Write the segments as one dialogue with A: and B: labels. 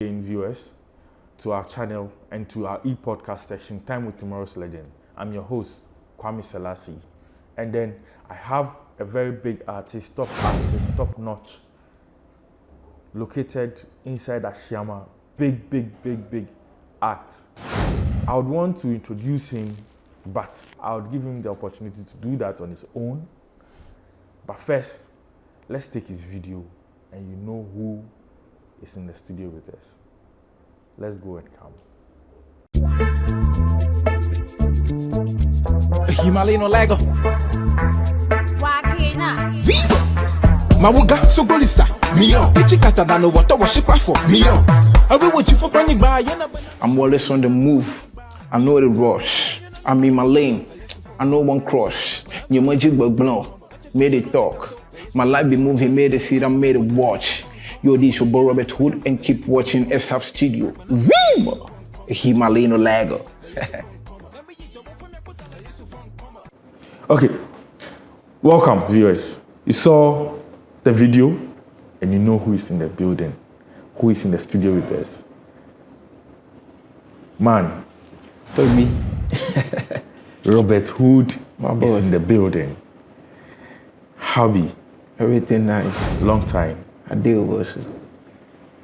A: Viewers to our channel and to our e-podcast section, Time with Tomorrow's Legend. I'm your host, Kwame Selassie. And then I have a very big artist, top notch, located inside Ashiyama. Big act. I would want to introduce him, but I would give him the opportunity to do that on his own. But first, let's take his video and you know who is in the studio with us. Let's go and come.
B: Himalayan Lago.
C: Wakina.
B: Viva! Mawuga Sogolisa. Mio. Ichikata dano water worship for Mio.
D: I'm always on the move. I know the rush. I'm in my lane. I know one cross. Your magic but blow. Made it talk. My life be moving, made it see, I made it watch. Yo, this your boy Robert Hood and keep watching Exhub Studio. Viva! Himalayan Lago.
A: Okay, welcome viewers. You saw the video and you know who is in the building, who is in the studio with us. Man,
D: Tell me.
A: Robert Hood
D: My
A: is
D: boy.
A: in the building. Hobby,
D: Everything nice.
A: long time.
D: I deal with it.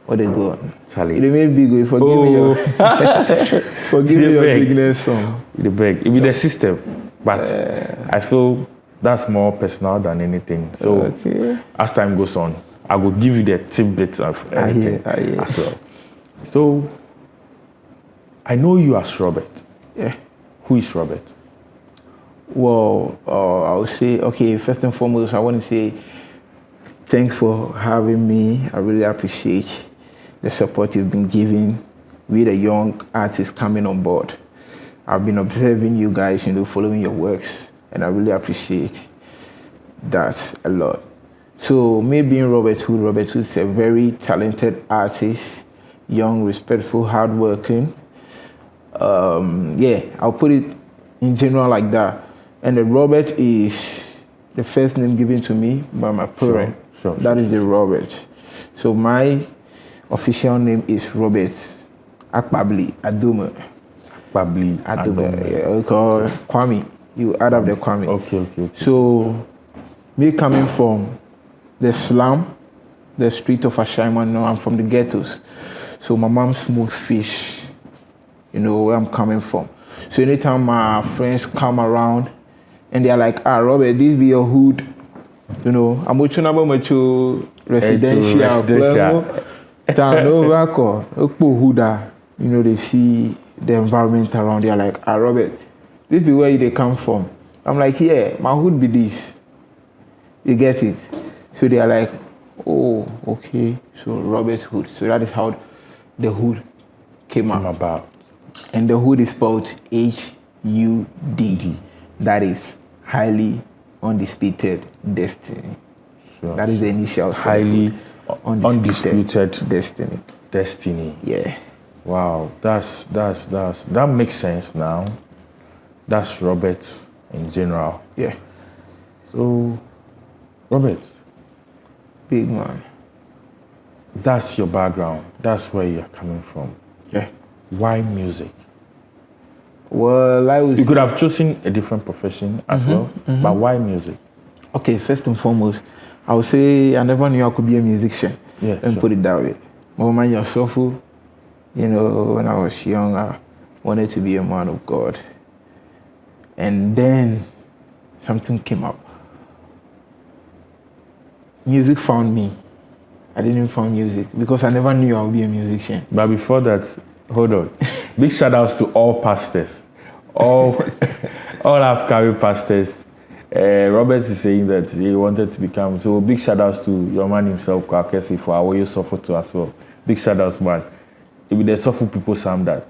D: What they go on?
A: Charlie.
D: It may be good. Forgive me your forgive me your bigness song.
A: The beg. It be the system, but I feel that's more personal than anything. So
D: Okay.
A: as time goes on, I will give you the tidbits of everything
D: I hear.
A: as well. So I know you as Robert.
D: Yeah.
A: Who is Robert?
D: Well, I would say, okay, first and foremost, I want to say thanks for having me. I really appreciate the support you've been giving with the young artists coming on board. I've been observing you guys, following your works, and I really appreciate that a lot. So me being Robert Hood is a very talented artist, young, respectful, hardworking. Yeah, I'll put it in general like that. And the Robert is the first name given to me by my parent. That is the Robert. So my official name is Robert Akpabli Adume.
A: Babli
D: Adume. Yeah, we call Kwame. You add up the Kwame.
A: Okay.
D: So me coming from the slum, the street of Ashima, I'm from the ghettos. So my mom smokes fish, where I'm coming from. So anytime my friends come around and they're like, Robert, this be your hood. I'm residential. They see the environment around. They're like, Robert, this be where they come from. I'm like, yeah, my hood be this. You get it? So they are like, oh, okay. So Robert's Hood. So that is how the hood came
A: about.
D: And the hood is spelled H-U-D. That is highly undisputed destiny. That is the initial.
A: Highly undisputed
D: destiny. Yeah.
A: Wow, that makes sense now. That's Robert in general.
D: Yeah.
A: So, Robert,
D: big man.
A: That's your background. That's where you're coming from.
D: Yeah.
A: Why music?
D: Well,
A: you could have chosen a different profession as well, but why music?
D: Okay, first and foremost, I would say I never knew I could be a musician.
A: Yeah,
D: and put it that way. My man, yourself, when I was young, I wanted to be a man of God. And then something came up. Music found me. I didn't find music because I never knew I would be a musician.
A: But before that, hold on. Big shout outs to all pastors, all upcoming pastors. Robert is saying that he wanted to become, so big shout outs to your man himself, Kwakesi, for how you suffer to as well. Big shout outs, man. If they suffer people, some that.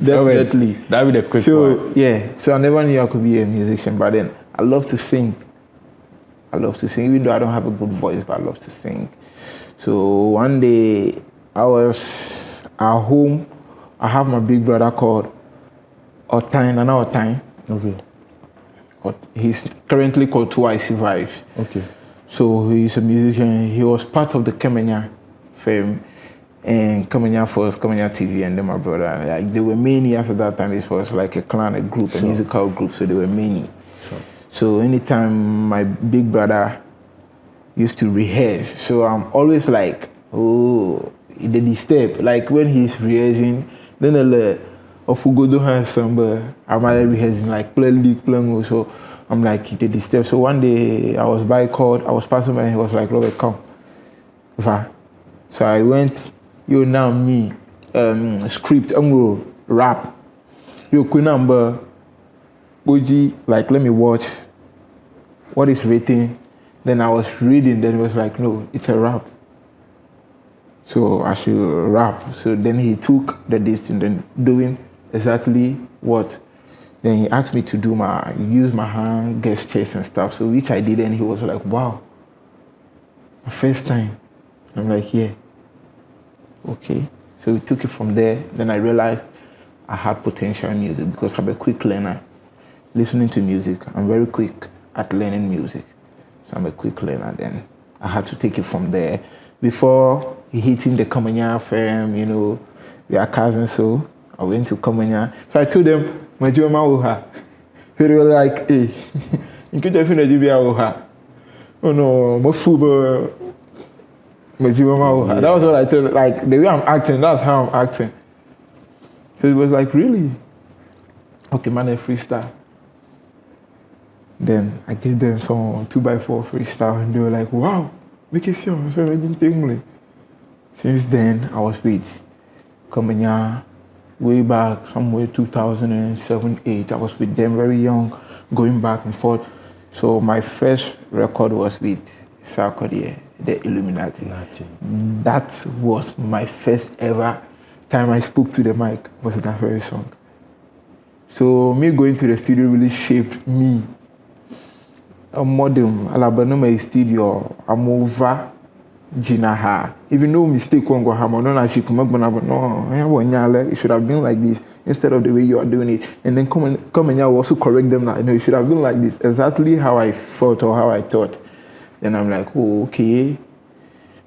D: Definitely.
A: That be the quick one.
D: Yeah, so I never knew I could be a musician, but then I love to sing. Even though I don't have a good voice, but I love to sing. So one day I was at home. I have my big brother called Otine.
A: Okay.
D: He's currently called Twice Vibes.
A: Okay.
D: So he's a musician. He was part of the Kemenya fame. and Kamanya first, Kamanya TV, and then my brother. Like, there were many after that time. This was like a clan, a group, a musical group, so there were many.
A: Sure.
D: So anytime my big brother used to rehearse, so I'm always like, oh, the step. Like when he's rehearsing, then of who go do have somebody, I'm rehearsing like playing. So I'm like, he did the step. So one day I was called, I was passing by and he was like, Robert, come. So I went, you now me, script, I'm going to rap. You could number, Boji, like, let me watch what is written. Then I was reading, then it was like, no, it's a rap. So I should rap. So then he took the distance and doing exactly what. Then he asked me to use my hand gestures and stuff. So which I did, and he was like, wow, my first time. I'm like, yeah, okay. So we took it from there. Then I realized I had potential in music because I'm a quick learner. Listening to music, I'm very quick at learning music. So I'm a quick learner. Then I had to take it from there. Before hitting the Kamanya firm, you know, we are cousins, so I went to Kamanya. So I told them, Majima Uha. They were like, hey, you could definitely be Uha. Oh no, Mofuba Majima Uha. That was what I told them. Like, the way I'm acting, that's how I'm acting. So it was like, really? Okay, man, freestyle. Then I gave them some 2x4 freestyle, and they were like, wow, make it feel so tingly. Since then, I was with Kamanya way back, somewhere 2007, 8. I was with them very young, going back and forth. So my first record was with Sarkodie, the Illuminati. That was my first ever time I spoke to the mic, was that very song. So me going to the studio really shaped me. A modern Alabama studio, I'm over Jinaha. Even though mistake won't go ham, no, it should have been like this instead of the way you are doing it. And then come and you also correct them. Like, no, it should have been like this. Exactly how I felt or how I thought. Then I'm like, oh, okay.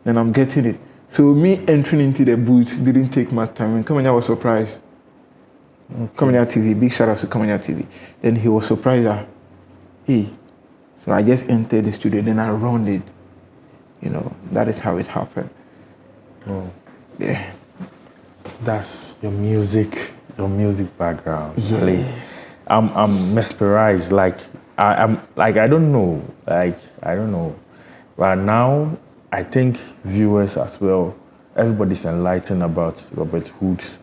D: Then I'm getting it. So me entering into the booth didn't take much time. And Kamanya was surprised. Okay. Kamanya TV, big shout out to Kamanya TV. Then he was surprised that, hey. So I just entered the studio, then I run it. You know, that is how it happened.
A: Oh.
D: Yeah.
A: That's your music background.
D: Yeah.
A: Like, I'm mesmerized. Like I don't know. But now I think viewers as well, everybody's enlightened about Robert Hood's,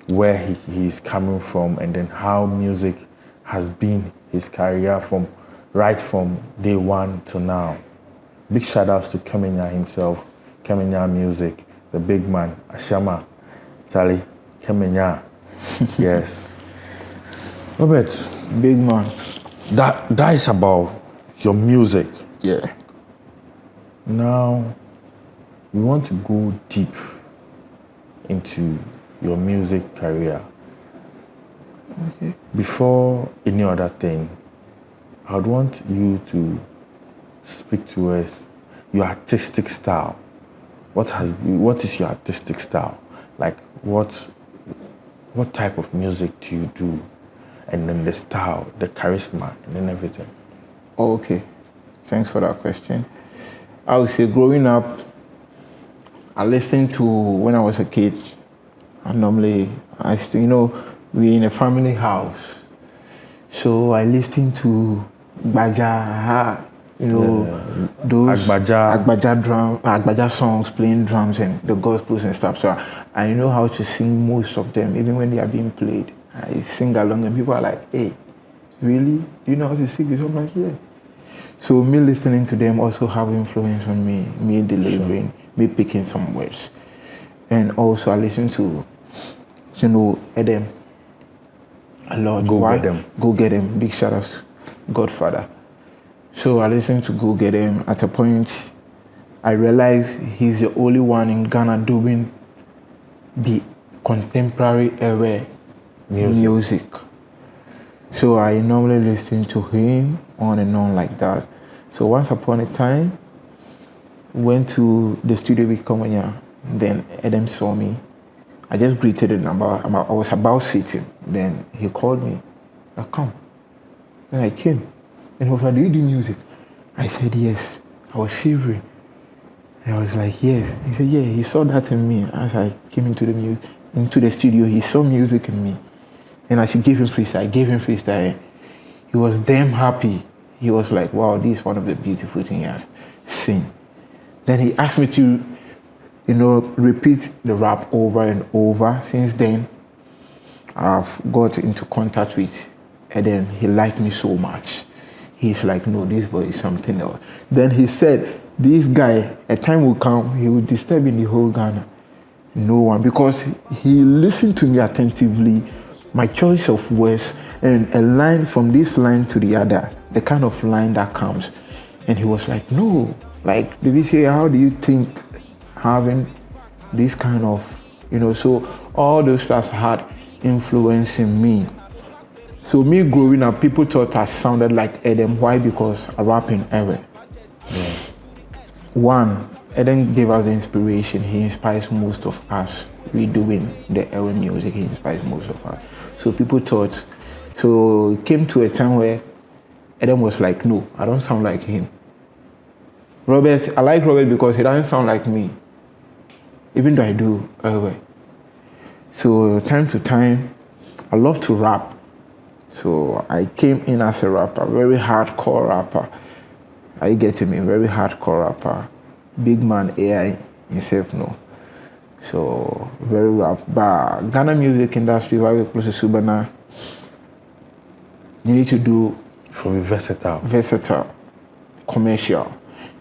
A: where he's coming from, and then how music has been his career right from day one to now. Big shout outs to Kamanya himself, Kamanya Music, the big man, Ashama, Charlie, Kamanya. Yes. Robert,
D: Big man.
A: that is about your music.
D: Yeah.
A: Now, we want to go deep into your music career.
D: Okay.
A: Before any other thing, I would want you to speak to us your artistic style. What is your artistic style? Like what type of music do you do? And then the style, the charisma, and then everything.
D: Oh, okay. Thanks for that question. I would say growing up, I listened to, when I was a kid, and normally, we're in a family house. So I listened to Baja, those Agbaja songs, playing drums and the gospels and stuff. So I know how to sing most of them, even when they are being played. I sing along and people are like, hey, really? Do you know how to sing this? I'm like, yeah. So me listening to them also have influence on me delivering, me picking some words. And also I listen to, Edem a lot. Go Get Them. Big shout out, Godfather. So I listened to Go Get Him. At a point, I realized he's the only one in Ghana doing the contemporary era music. So I normally listen to him on and on like that. So once upon a time, went to the studio with Kamanya. Then Adam saw me. I just greeted him. I was about sitting. Then he called me. I come. Then I came. And he was like, do you do music? I said, yes. I was shivering. And I was like, yes. He said, yeah, he saw that in me. As I came into the studio, he saw music in me. And I should give him freestyle. I gave him freestyle. He was damn happy. He was like, wow, this is one of the beautiful things he has seen. Then he asked me to, repeat the rap over and over. Since then, I've got into contact with Adam. He liked me so much. He's like, no, this boy is something else. Then he said, this guy, a time will come, he will disturb in the whole Ghana. No one, because he listened to me attentively, my choice of words, and a line from this line to the other, the kind of line that comes. And he was like, no, like, did he say, how do you think having this kind of, so all those stars had influence in me. So me growing up, people thought I sounded like Adam. Why? Because I rap in Ewe. Yeah. One, Eden gave us the inspiration. He inspires most of us. We doing the Ewe music, he inspires most of us. So people thought, so it came to a time where Eden was like, no, I don't sound like him. Robert, I like Robert because he doesn't sound like me. Even though I do Ewe. So time to time, I love to rap. So I came in as a rapper, very hardcore rapper. Are you getting me? Very hardcore rapper. Big man AI himself, no. So very rap. But Ghana music industry, very close to Subana. You need to do
A: for me
D: versatile, commercial.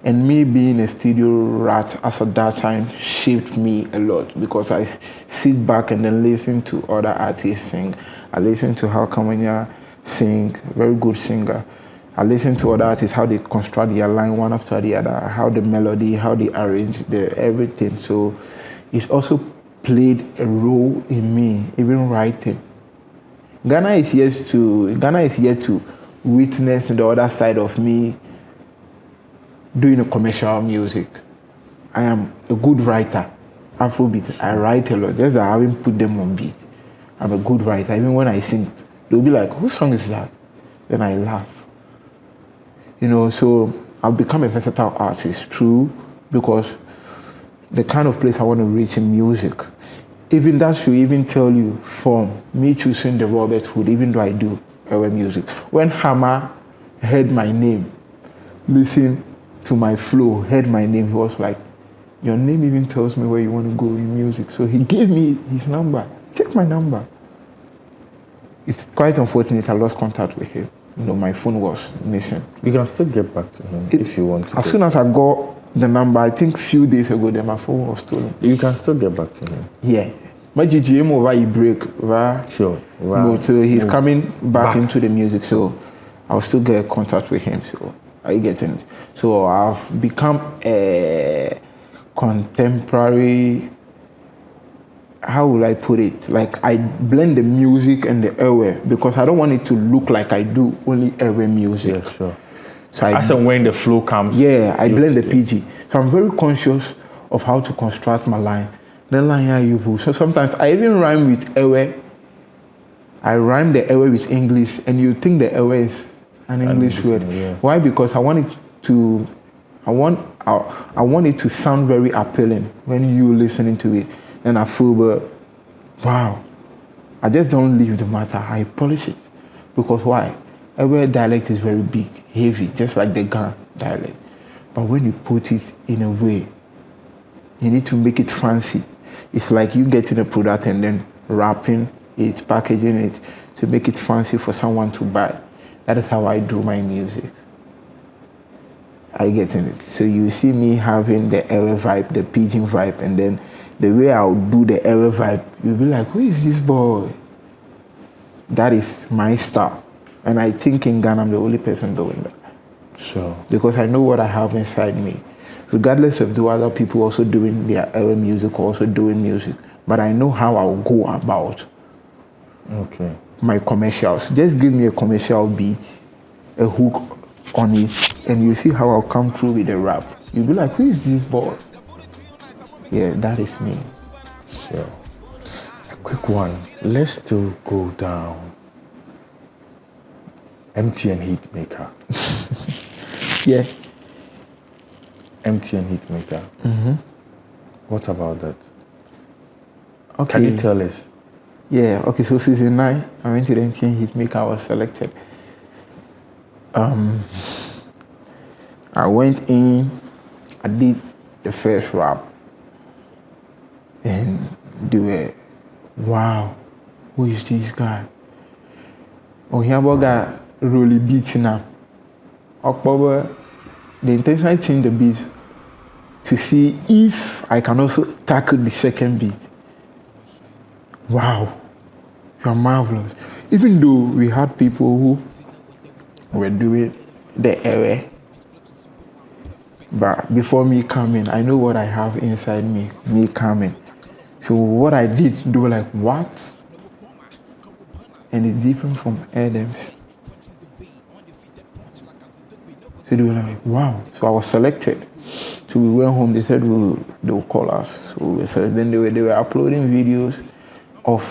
D: And me being a studio rat as at that time shaped me a lot because I sit back and then listen to other artists sing. I listen to how Kamanya sing, very good singer. I listen to other artists, how they construct their line one after the other, how the melody, how they arrange everything. So it's also played a role in me, even writing. Ghana is yet to witness the other side of me doing a commercial music. I am a good writer. Afrobeat, I write a lot. Just that I haven't put them on beat. I'm a good writer. Even when I sing, they'll be like, whose song is that? Then I laugh. So I've become a versatile artist, true, because the kind of place I want to reach in music. Even that should even tell you from me choosing the Robert Hood, even though I do our music. When Hammer heard my name, listen to my flow, heard my name, he was like, your name even tells me where you want to go in music. So he gave me his number. Check my number. It's quite unfortunate I lost contact with him. My phone was missing.
A: You can still get back to him if you want to.
D: As soon as I got the number, I think a few days ago, then my phone was stolen.
A: You can still get back to him.
D: Yeah. My GGM over he break, right?
A: Sure.
D: Wow. But he's coming back into the music, so I'll still get contact with him. So are you getting it? So I've become a contemporary, how will I put it? Like I blend the music and the Ewe because I don't want it to look like I do only Ewe music.
A: Yeah, sure.
D: So
A: as and when the flow comes.
D: Yeah, I blend the PG. So I'm very conscious of how to construct my line. The line here you put. So sometimes I even rhyme with Ewe. I rhyme the Ewe with English, and you think the Ewe is an English word. Yeah. Why? Because I want it to sound very appealing when you listening to it. And I feel, but wow, I just don't leave the matter. I polish it. Because why? Every dialect is very big, heavy, just like the Ghana dialect. But when you put it in a way, you need to make it fancy. It's like you getting a product and then wrapping it, packaging it to make it fancy for someone to buy. That is how I do my music. I getting it. So you see me having the Ewe vibe, the pidgin vibe, and then the way I'll do the Ewe vibe, you'll be like, who is this boy? That is my style. And I think in Ghana, I'm the only person doing that.
A: Sure.
D: Because I know what I have inside me. Regardless of the other people also doing their Ewe music, also doing music. But I know how I'll go about my commercials. Just give me a commercial beat, a hook on it, and you see how I'll come through with the rap. You'll be like, who is this boy? Yeah, that is me.
A: Sure. A quick one. Let's still go down. MTN Hitmaker.
D: Yeah.
A: MTN Hitmaker. What about that?
D: Okay.
A: Can you tell us?
D: Yeah, okay, so season 9, I went to the MTN Hitmaker, I was selected. I went in, I did the first rap, and they were, wow, who is this guy? Oh, here about guy really beating up. October, the intention changed the beat to see if I can also tackle the second beat. Wow, you are marvelous. Even though we had people who were doing the error, but before me coming, I know what I have inside me coming. So what I did, they were like, what? And it's different from Adams. So they were like, wow. So I was selected. So we went home, they said they will call us. So we said, then they were uploading videos of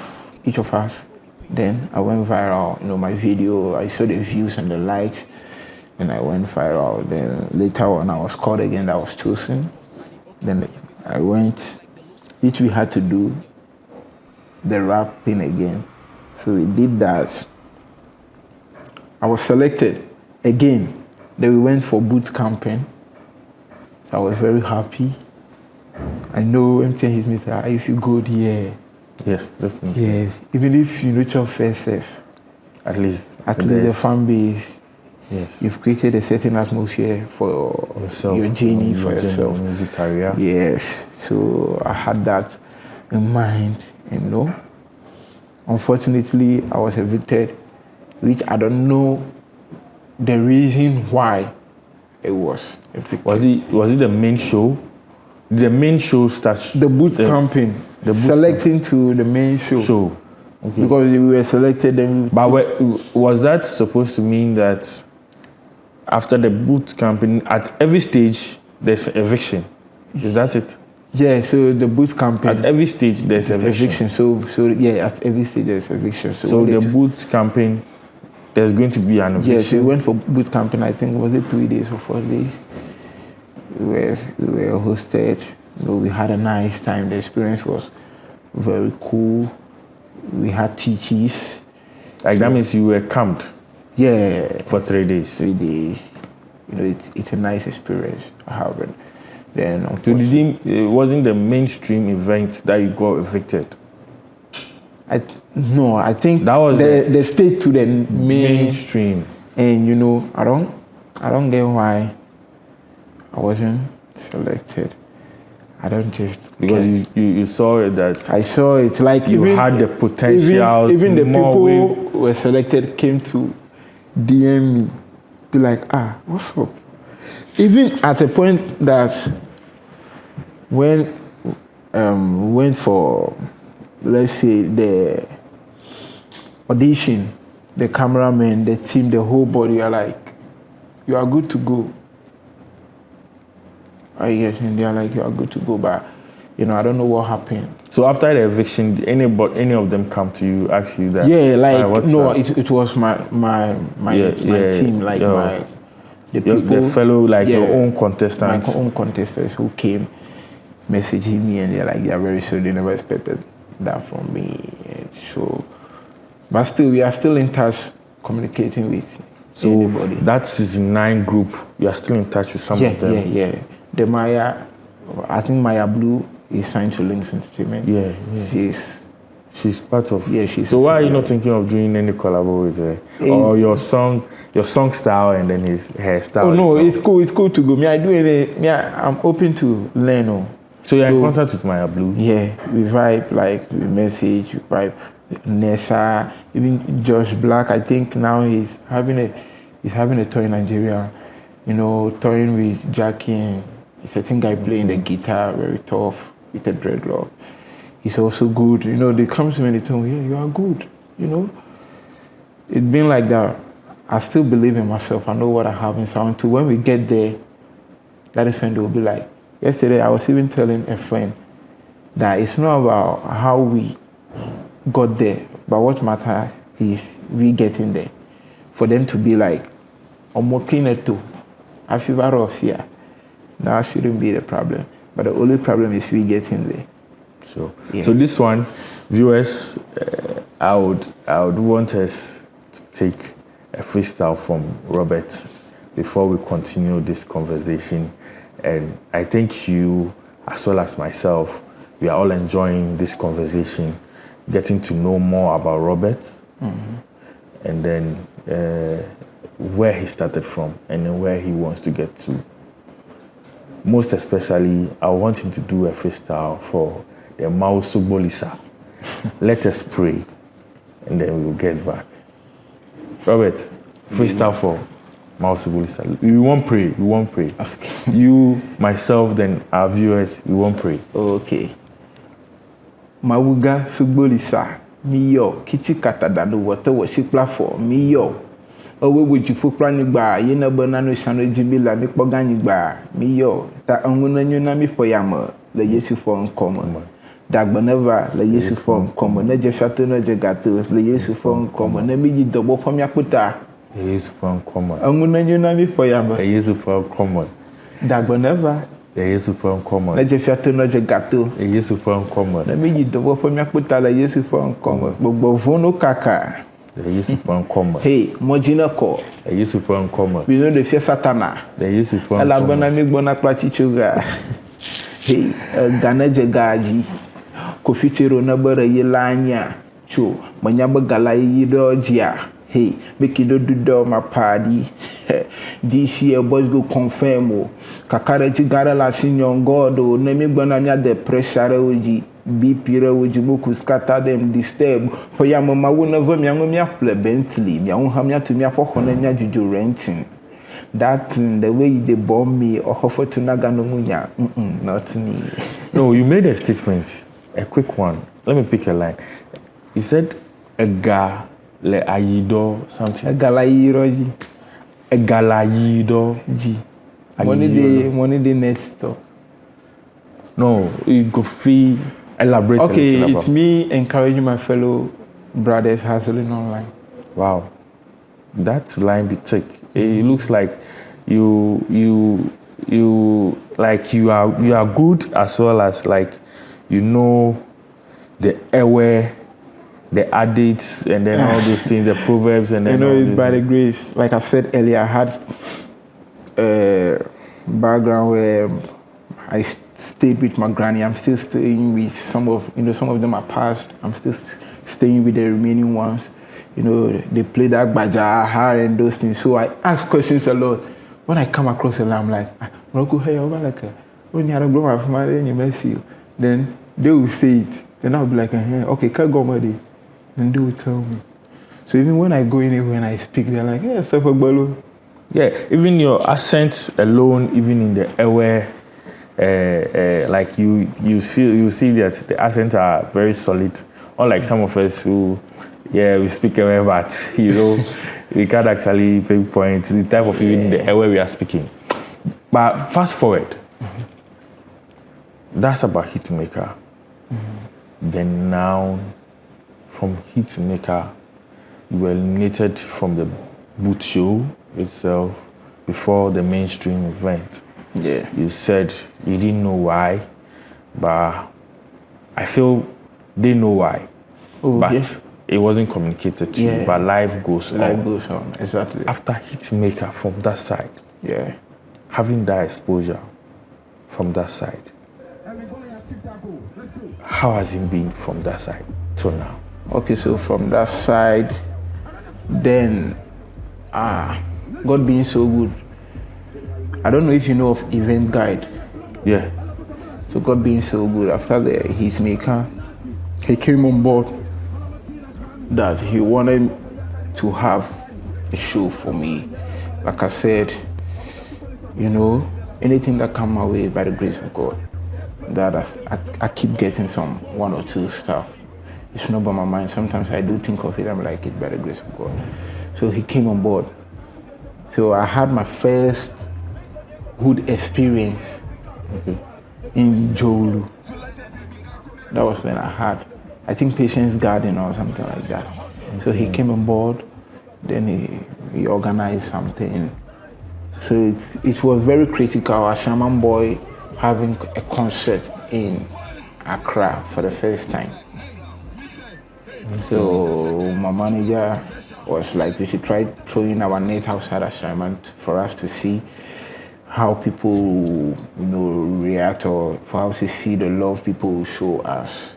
D: each of us. Then I went viral, my video, I saw the views and the likes, and I went viral. Then later on, I was called again, I was chosen. Then I went, which we had to do the rap thing again. So we did that. I was selected again. Then we went for boot camping. I was very happy. I know MTN Hitmaker, if you go there.
A: Yes, definitely.
D: Yes, even if you know your first self.
A: At least
D: The fan base.
A: Yes.
D: You've created a certain atmosphere for
A: yourself,
D: your journey, for yourself.
A: Music career.
D: Yes. So I had that in mind, Unfortunately, I was evicted, which I don't know the reason why it was evicted.
A: Was it the main show? The main show starts
D: the boot camping. Selecting to the main show. Okay. Because we were selected then.
A: But was that supposed to mean that after the boot camping, at every stage there's eviction? Is that it?
D: Yeah, so the boot camping.
A: At every stage there's eviction.
D: So yeah, at every stage there's eviction.
A: So the boot camping, there's going to be an eviction.
D: Yes, we went for boot camping. I think was it 3 days or 4 days. We were hosted. We had a nice time. The experience was very cool. We had teachers.
A: Like that means you were camped.
D: Yeah.
A: For 3 days.
D: 3 days. It's a nice experience. I have it. Then
A: it wasn't the mainstream event that you got evicted.
D: I think
A: that was
D: the state to the
A: mainstream.
D: And I don't get why I wasn't selected. I don't just
A: because you saw it that
D: I saw it like
A: you had the potential.
D: Even the people who were selected came to DM me, be like, what's up? Even at a point that when went for, let's say, the audition, the cameraman, the team, the whole body are like, you are good to go. And they are like, you are good to go, but I don't know what happened.
A: So after the eviction, did any of them come to you, ask you that?
D: Yeah, like no, it was my team, like the people,
A: the fellow, like your own contestants.
D: My own contestants who came messaging me, and they're like, they are very sure they never expected that from me. And so, but still, we are still in touch, communicating with anybody.
A: That season 9 group, you are still in touch with some of them.
D: Yeah. The Maya, I think Maya Blue is signed to Links Entertainment.
A: Yeah. She's part of.
D: Yeah, she's.
A: So why are you not thinking of doing any collabo with her, or your song style and then her style?
D: Oh no, it's cool to go. I'm open to learn.
A: So you're in contact with Maya Blue?
D: Yeah, we vibe, like we message, we vibe. Nessa, even Josh Black. I think now he's having a tour in Nigeria. Touring with Jackie and a certain guy playing the guitar, very tough, with a dreadlock. He's also good. They come to me and they tell me, yeah, you are good. It's been like that. I still believe in myself. I know what I have in sound. To when we get there, that is when they will be like, yesterday I was even telling a friend, that it's not about how we got there, but what matters is we getting there. For them to be like, I'm working it too. I feel out of fear. That shouldn't be the problem. But the only problem is we getting there.
A: So,
D: Yeah.
A: so this one, viewers, I would want us to take a freestyle from Robert before we continue this conversation. And I think you, as well as myself, we are all enjoying this conversation, getting to know more about Robert, and then where he started from, and then where he wants to get to. Most especially, I want him to do a freestyle for the Mausugbolisa. Let us pray, and then we will get back. Robert, freestyle for Mausugbolisa. We won't pray. Okay. You, myself, then our viewers, we won't pray.
D: Okay. Mawuga Sugbolisa, me yo, kichi katada no water worship platform, me yo. Owe would you put planning bar, you know, banana shano jibila, make pogani bar, me yo, that ungunanami for yama, the yesu for uncommon. That whenever the yesu for uncommon, no jeffato no jagato, the yesu for uncommon, no me double from yakuta.
A: The yesu for uncommon.
D: Ungunanami for yama,
A: the yesu for uncommon.
D: That whenever
A: the yesu for uncommon.
D: No jeffato no jagato,
A: the yesu for uncommon.
D: No me double from yakuta, the yesu for uncommon, but bovono kaka.
A: The use of uncommon.
D: Hey, Mojina ko.
A: The use of uncommon.
D: We know the fear Satana.
A: The use of uncommon.
D: Alabona mi bona plachichuga. Hey, Ganaje gaji. Kofichiro na bara yelanya. Cho, manyaba gala yidojia. Hey, make you do do my party. This year boys go confirm. Kakare jigara la shinyon God. Nemi bona nya the pressure oji. BP Rawijimuku scatter them disturb. For your mama will never me Bentley, me unhamia to me for Honemia Juju renting. That the way they bomb me or offer to Nagano Munya, not me.
A: No, you made a statement, a quick one. Let me pick a line. You said Ega le ayido something.
D: Egalayiroji.
A: Egalayido
D: G. Money the next talk.
A: No, you go free. Elaborate.
D: Okay, it's me encouraging my fellow brothers hustling online.
A: Wow, that line be thick. It looks like you are good, as well as like you know the aware, the adage, and then all those things, the proverbs, and then
D: it's by the grace. Like I said earlier, I had a background where I stayed with my granny. I'm still staying with some of them are passed. I'm still staying with the remaining ones. You know, they play that baja, her and those things. So I ask questions a lot. When I come across it, I'm like, when you had a grown from my you then they will say it. Then I'll be like, okay, can't go my day. Then they will tell me. So even when I go anywhere and I speak, they're like, yeah, stuff about.
A: Yeah, even your accent alone, even in the aware. Like you see that the accents are very solid. Unlike some of us who, we speak away, but we can't actually pinpoint the type of even the way we are speaking. But fast forward, that's about hitmaker. Then now, from hitmaker, you were eliminated from the boot show itself before the mainstream event.
D: Yeah.
A: You said you didn't know why, but I feel they know why.
D: Oh,
A: but it wasn't communicated to you. But life goes on.
D: Life goes on, exactly.
A: After hitmaker from that side,
D: having
A: that exposure from that side, how has it been from that side till now?
D: Okay, so from that side, then God being so good. I don't know if you know of Event Guide.
A: Yeah.
D: So God being so good, after the hitmaker, he came on board that he wanted to have a show for me. Like I said, anything that come my way by the grace of God, that I keep getting some one or two stuff. It's not by my mind. Sometimes I do think of it, I'm like it by the grace of God. So he came on board. So I had my first good experience in Jolu. That was when I think Patience Garden or something like that. So he came on board, then he organized something. So it was very critical, a Shaman boy having a concert in Accra for the first time. So my manager was like, we should try throwing our net outside Shaman for us to see how people react, or for us to see the love people show us.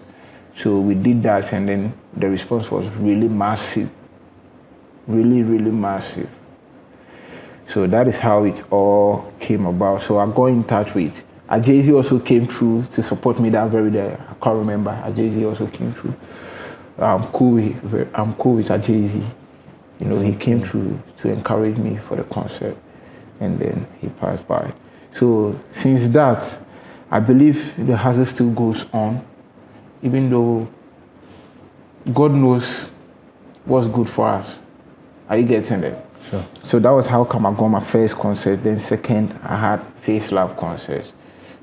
D: So we did that, and then the response was really massive, really, really massive. So that is how it all came about. So I got in touch with Ajay also came through to support me that very day. I can't remember. Ajay also came through. I'm cool with Ajay. He came through to encourage me for the concert, and then he passed by. So since that, I believe the hustle still goes on, even though God knows what's good for us. Are you getting it?
A: Sure.
D: So that was how come I got my first concert. Then second, I had Face Love concert.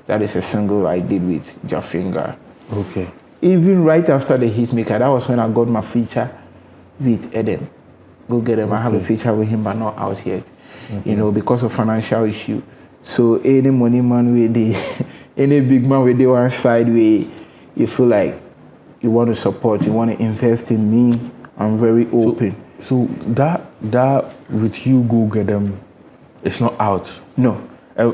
D: That is a single I did with Jafinga.
A: Okay.
D: Even right after the Hitmaker, that was when I got my feature with Eden. Go get him. Okay. I have a feature with him, but not out yet. Okay. Because of financial issue. So any money man with any big man with the one side where you feel like you want to support, you want to invest in me, I'm very open.
A: So that with you go get them, it's not out.
D: No.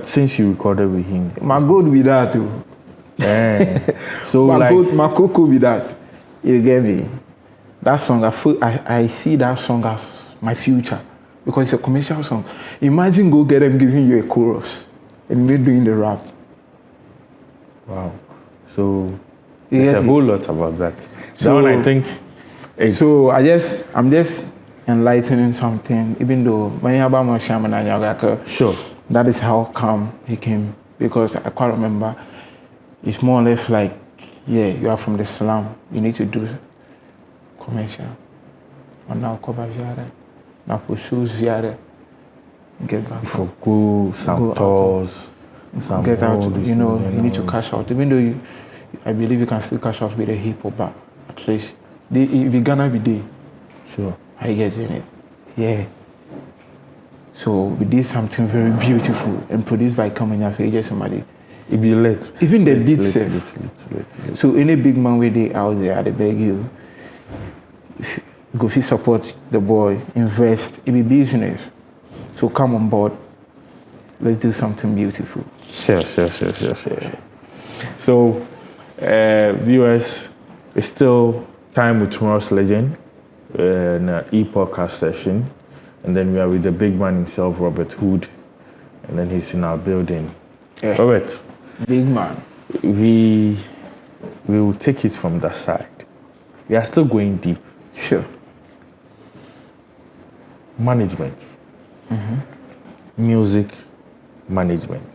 A: Since you recorded with him.
D: My goal be that too.
A: Yeah. So
D: my cocoa be that. You get me? That song, I see that song as my future because it's a commercial song. Imagine go get them giving you a chorus and me doing the rap.
A: Wow. So there's a whole lot about that. So I think.
D: So I'm just enlightening something, even though when you about my shaman and Yagaka.
A: Sure.
D: That is how come he came, because I can't remember. It's more or less like, you are from the slum. You need to do commercial. And now cover Viare. Now pursue Viare. Get back.
A: For go some tours.
D: Get out. You need to cash out. Even though I believe you can still cash out with a hip hop, but at least if you're gonna be there.
A: Sure.
D: Are you getting it? Yeah. So we did something very beautiful and produced by Kamanya, so just somebody.
A: It be late.
D: Even the beat late. So any big man with it out there, they beg you, go support the boy, invest, it be business. So come on board. Let's do something beautiful.
A: Sure. So viewers, it's still time with Tomorrow's Legend, an e-podcast session. And then we are with the big man himself, Robert Hood. And then he's in our building.
D: Yeah.
A: Robert.
D: Big man.
A: We will take it from that side. We are still going deep.
D: Sure.
A: Management. Music management.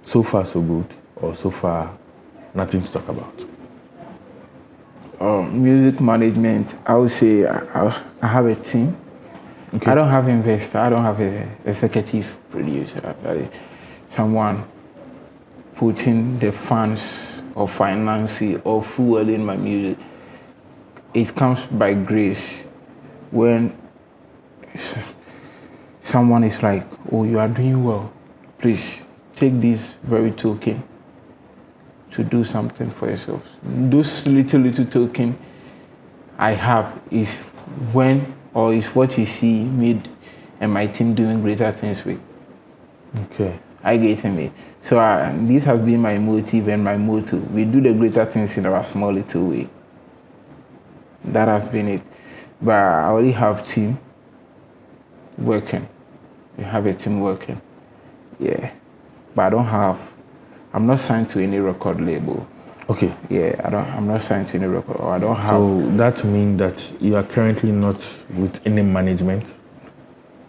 A: So far, so good, or so far, nothing to talk about?
D: Music management, I would say I have a team. Okay. I don't have an investor. I don't have an executive producer. That is someone putting the funds or financing or fueling my music. It comes by grace when someone is like, oh, you are doing well. Please take this very token to do something for yourself. Those little token I have is what you see me and my team doing greater things with.
A: Okay.
D: I get me. So this has been my motive and my motto. We do the greater things in our small little way. That has been it. But I already have team working. We have a team working. Yeah. But I'm not signed to any record label.
A: Okay.
D: Yeah, I'm not signed to any record. Or I don't have.
A: So that means that you are currently not with any management?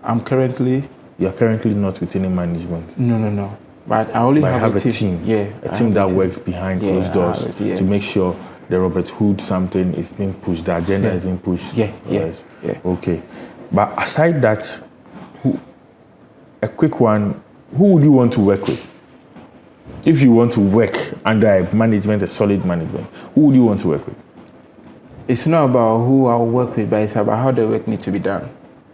A: You are currently not with any management?
D: No. But I only have a team.
A: Yeah. A team that works behind closed doors to make sure the Robert Hood something is being pushed, the agenda is being pushed.
D: Yeah.
A: Okay. But aside that, a quick one, who would you want to work with? If you want to work under a management, a solid management, who would you want to work with?
D: It's not about who I'll work with, but it's about how the work needs to be done.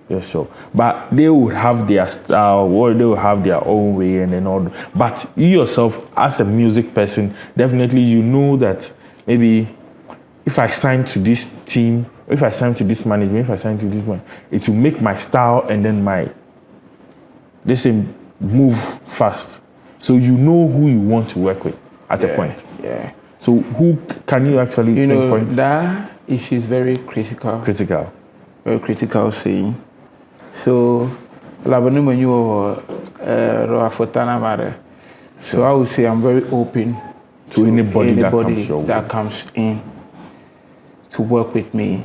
A: Yeah, sure. But they would have their style, or they will have their own way and then all. But you yourself, as a music person, definitely you know that maybe if I sign to this team, if I sign to this management, if I sign to this one, it will make my style and then this thing move fast. So you know who you want to work with at a point.
D: Yeah.
A: So who can you actually pinpoint?
D: That issue is very critical.
A: Critical.
D: Very critical saying. So, labanu menu roafotana mare. So I would say I'm very open
A: to anybody
D: that comes in to work with me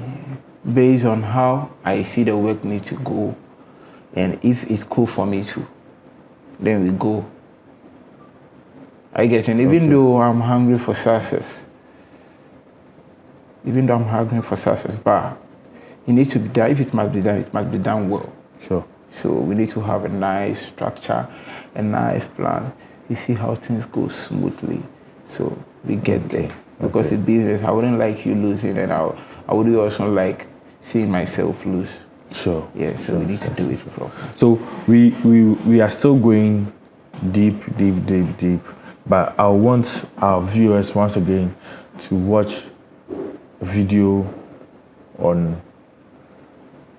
D: based on how I see the work need to go, and if it's cool for me too, then we go. I get it. Even though I'm hungry for success, but it needs to be done. If it must be done, it must be done well.
A: Sure.
D: So we need to have a nice structure, a nice plan. You see how things go smoothly. So we get there. Because it's business, I wouldn't like you losing, and I would also like seeing myself lose.
A: Sure.
D: Yeah, so we need to do it properly.
A: So we are still going deep. But I want our viewers once again to watch a video on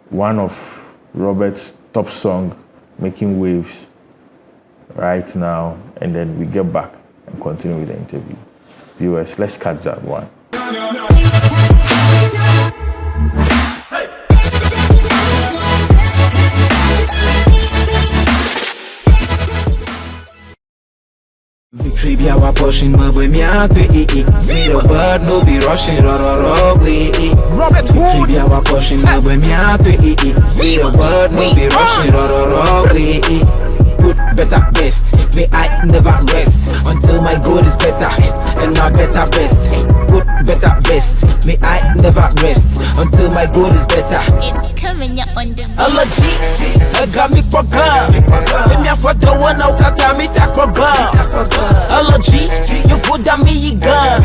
A: one of Robert's top song, Making Waves, right now, and then we get back and continue with the interview. Viewers, let's catch that one.
C: Victory be our portion, but we me happy. Feel the bird, no be rushing, Robert Victory be our portion, but we me happy. Feel the bird, no be rushing, Good, better, best. May I never rest until my goal is better and my better best. Good, better, best. May I never rest until my goal is better.
E: It's coming up on the
C: Allergy, I got me for girl. Let me for the one out got me that for girl. Allergy, you food that me girl.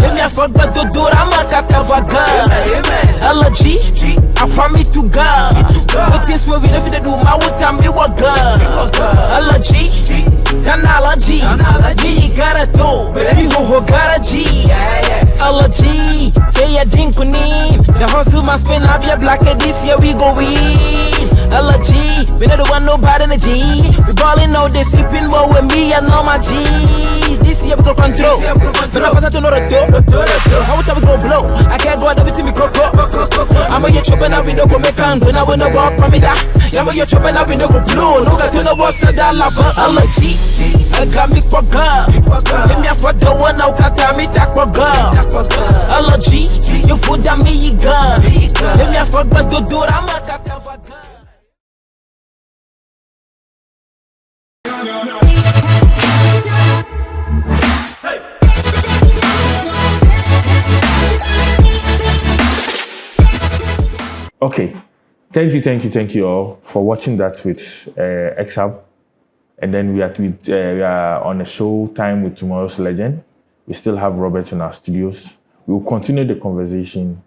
C: Let me for the do Rama katava girl. Allergy, I want me to girl. But this way we don't do my what time me what girl. Allergy, analogy, me gotta do, me ho gotta G. Allergy, say a dinkuni. The hustle must spin up your black this year we go win. Allergy, we don't want nobody in the G. We ballin' out the sipping more with me and all my G. This year we go control. But I pass to know the door. How would I go blow? I can't go out with me coco. I'm a chopping up in the go make and when I win the walk from me that. I'm a chopping up in the go blue. No got to know what's a dollar. Allergy, I got me for girl. Let me for the one out got me that for girl. Allergy, you food that me girl. Let me for the do I'm a cat for girl.
A: Okay, thank you all for watching that with Exhub, and then we are on a show time with Tomorrow's Legend. We still have Robert in our studios. We will continue the conversation.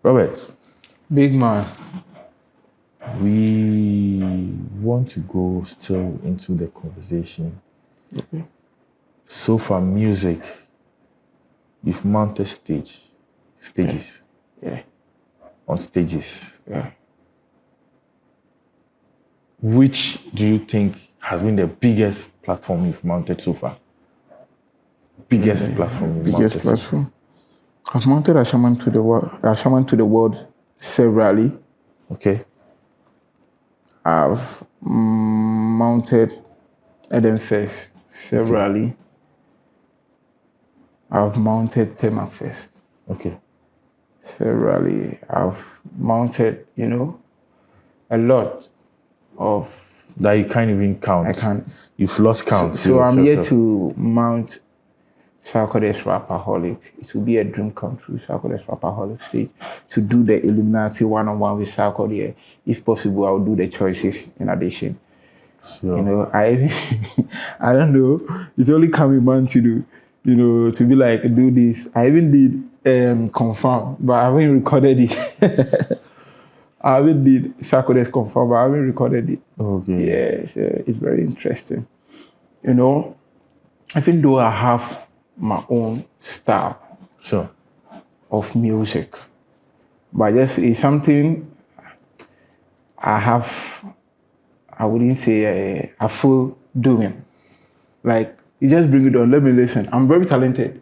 A: Robert,
D: Big man.
A: we want to go still into the conversation.
D: Okay.
A: So far, music, you've mounted stages.
D: Yeah.
A: On stages.
D: Yeah.
A: Which do you think has been the biggest platform you've mounted so far? Biggest platform you've
D: Biggest
A: mounted.
D: platform. I've mounted a shaman to the world severally.
A: Okay.
D: I've mounted Eden Fest severally. I've mounted Tema Fest
A: Okay.
D: severally. I've mounted, a lot of.
A: That you can't even count.
D: I can't.
A: You've lost count.
D: So I'm here to mount Sarkod's Rapperholic. It will be a dream come true, Sarkod's Rapperholic stage, to do the Illuminati one-on-one with Sarkod here. If possible, I'll do the choices in addition.
A: Sure.
D: You know, I don't know. It's only coming man to do, you know, to be like, do this. I even did confirm, but I haven't recorded it. I haven't did Saturdays confirm, but I haven't recorded it.
A: Okay.
D: Yeah, so it's very interesting. You know, even though I have my own style
A: Sure.
D: of music, but just it's something I have, I wouldn't say a full doing. Like, you just bring it on, let me listen. I'm very talented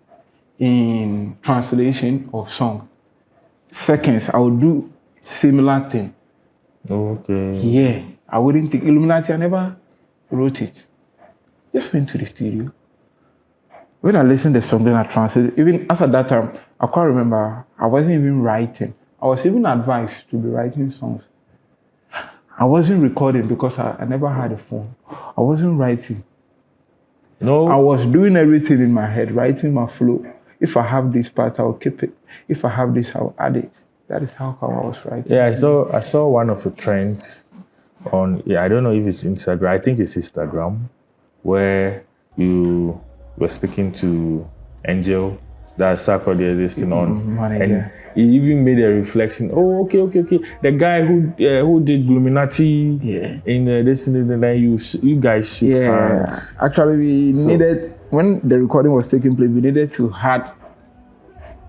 D: in translation of song. Seconds, I would do similar thing.
A: Okay.
D: Yeah, I wouldn't think Illuminati, I never wrote it. Just went to the studio. When I listened to something I translated, even as at that time, I can't remember, I wasn't even writing. I was even advised to be writing songs. I wasn't recording because I never had a phone. I wasn't writing.
A: No.
D: I was doing everything in my head, writing my flow. If I have this part, I'll keep it. If I have this, I'll add it. That is how come I was writing.
A: Yeah, I saw one of the trends on, I don't know if it's Instagram, I think it's Instagram, where you were speaking to Angel, that Sacco this thing on, and he even made a reflection. Oh, okay. The guy who did Illuminati in this thing, then you guys shook hands.
D: Actually, we needed, when the recording was taking place, we needed to have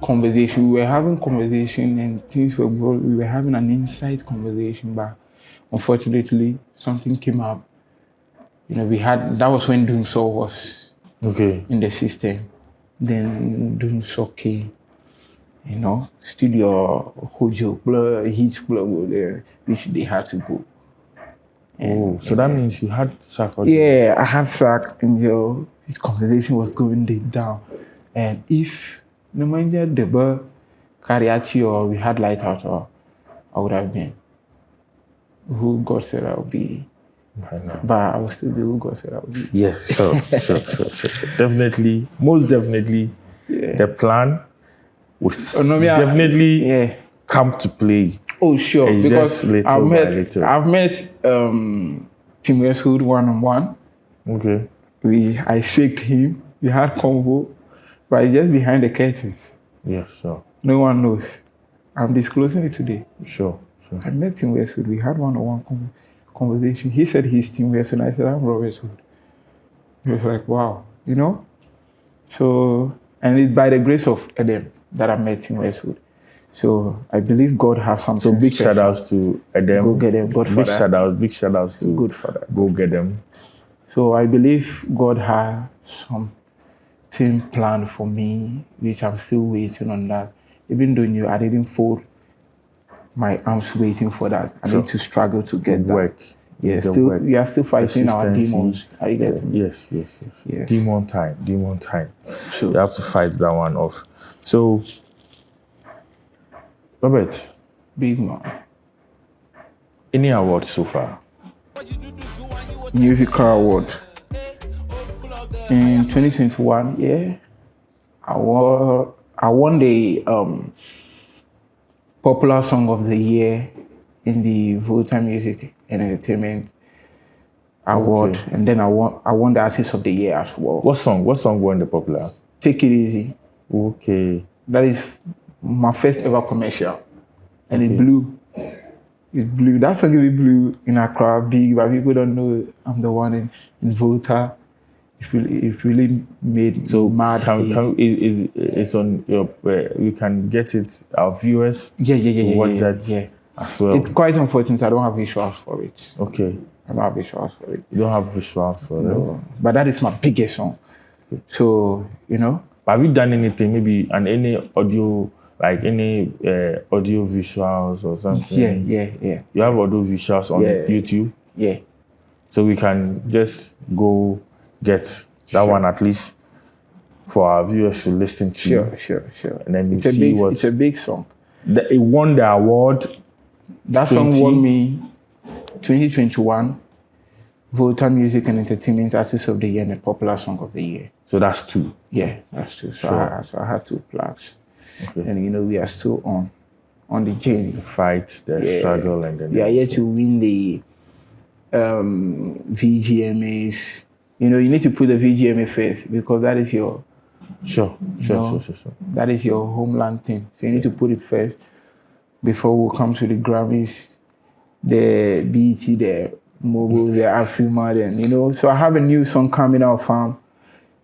D: conversation. We were having conversation and things were good. We were having an inside conversation, but unfortunately, something came up. You know, that was when Doom Saw was in the system. Then Doom Saw came, you know, studio Hojo, Heat Club there, which they had to go.
A: And, so that means you had Sack?
D: Yeah, I had Sack, and his conversation was going down. And if no matter the bar, Kariachi, or we had Light Out, or I would have been who God said I would be. But I will still be who God said I would be.
A: Yes, sure. Definitely, most definitely, the plan will definitely come to play.
D: Oh, sure.
A: It's
D: because I've met Tim Westwood one-on-one.
A: Okay.
D: I shaked him. We had convo, but it's just behind the curtains.
A: Yes, sure.
D: No one knows. I'm disclosing it today.
A: Sure.
D: I met Tim Westwood. We had one-on-one conversation. He said he's Tim Westwood. I said, I'm Rob Westwood. He was like, wow, you know? So, and it's by the grace of Edem that I met Tim Westwood. So I believe God has something.
A: So big shout outs to Edem.
D: Go get them. Godfather.
A: Big shout outs to
D: Godfather.
A: Go get them.
D: So I believe God has something planned for me, which I'm still waiting on that. Even though I didn't fold my arms waiting for that. I need to struggle to get that.
A: Work.
D: Yeah, we are still fighting our demons. Are you getting me?
A: Yes. Demon time.
D: So
A: you have to fight that one off. So, Robert,
D: big man.
A: Any award so far?
D: Musical award. In 2021, I won the Popular Song of the Year in the Volta Music and Entertainment Award, and then I won the Artist of the Year as well.
A: What song won the Popular?
D: Take It Easy.
A: Okay.
D: That is my first ever commercial, and it blew. It's blue. That song is blue in Accra, big, but people don't know I'm the one in Volta. It really made
A: so
D: mad.
A: It's on your. We can get it. Our viewers. Watch that as well.
D: It's quite unfortunate I don't have visuals for it.
A: Okay.
D: I don't have visuals for it.
A: You don't have visuals for it.
D: But that is my biggest song. Okay. So
A: Have you done anything? Maybe any audio. Like any audio visuals or something?
D: Yeah.
A: You have audio visuals on YouTube?
D: Yeah.
A: So we can just go get that one at least for our viewers to listen to.
D: Sure.
A: And then it's
D: a big song.
A: It won the award.
D: That song won me 2021 Volta Music and Entertainment Artist of the Year and the Popular Song of the Year.
A: So that's 2.
D: Yeah, that's 2. So I had 2 plaques.
A: Okay.
D: And we are still on the journey.
A: The fight, the struggle, and then
D: we are yet to win the VGMAs. You know, you need to put the VGMA first because that is your
A: Sure.
D: that is your homeland thing. So you need to put it first before we come to the Grammys, the BET, the Moguls, the Afrima, then, you know. So I have a new song coming out, fam,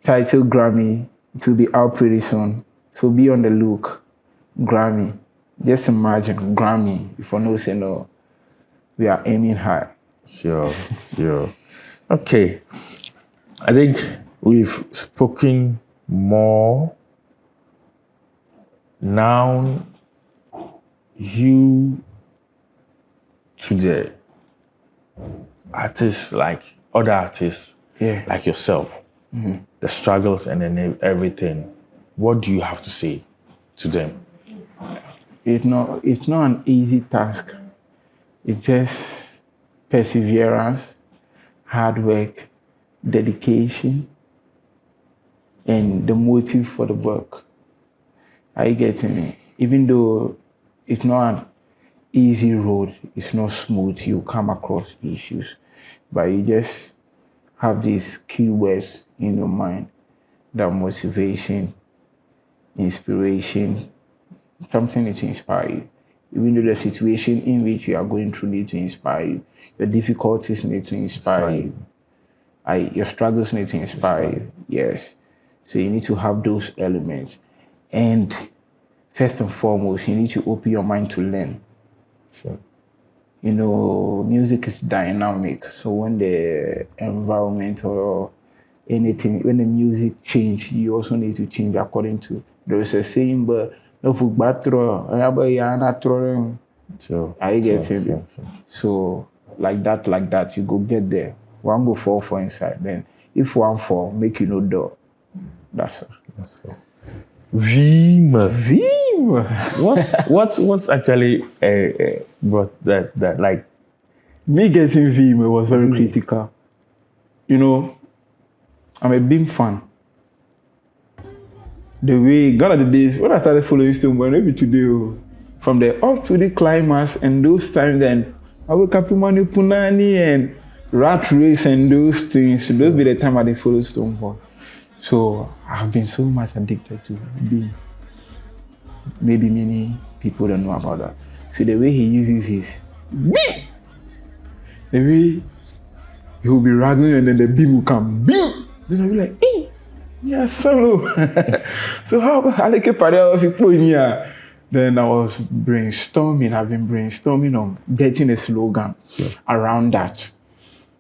D: titled Grammy. It will be out pretty soon. So be on the look. Grammy. Just imagine Grammy. If I know, say no, we are aiming high.
A: Sure. Okay. I think we've spoken more. Now, you to the artists, like other artists, like yourself, the struggles and then everything, what do you have to say to them?
D: It's not an easy task. It's just perseverance, hard work, dedication, and the motive for the work. Are you getting me? Even though it's not an easy road, it's not smooth, you come across issues, but you just have these keywords in your mind: that motivation, inspiration, something to inspire you. Even though the situation in which you are going through need to inspire you, your difficulties need to inspire you. Your struggles need to inspire you. Yes. So you need to have those elements. And first and foremost, you need to open your mind to learn.
A: Sure.
D: You know, music is dynamic. So when the environment or anything, when the music change, you also need to change according to. There is a saying, but no food batro,
A: Sure.
D: I get it. Sure. So like that, you go get there. One go fall for inside. Then if one fall, make you no door. That's all.
A: Vim.
D: What's
A: What's actually brought that like
D: me getting Vim was very critical. You know, I'm a Beam fan. The way gone are the days when I started following Stonebwoy, maybe today, from the up to the climax and those times, then I woke up Manu Punani and Rat Race and those things. So those be the time I did follow Stonebwoy. So I've been so much addicted to Beam. Maybe many people don't know about that. So the way he uses his Beam, the way he will be ragging and then the Beam will come, Beam. Then I'll be like, hey. Yeah, solo. So how about I like a party of people here? Then I was brainstorming. I've been brainstorming on getting a slogan around that.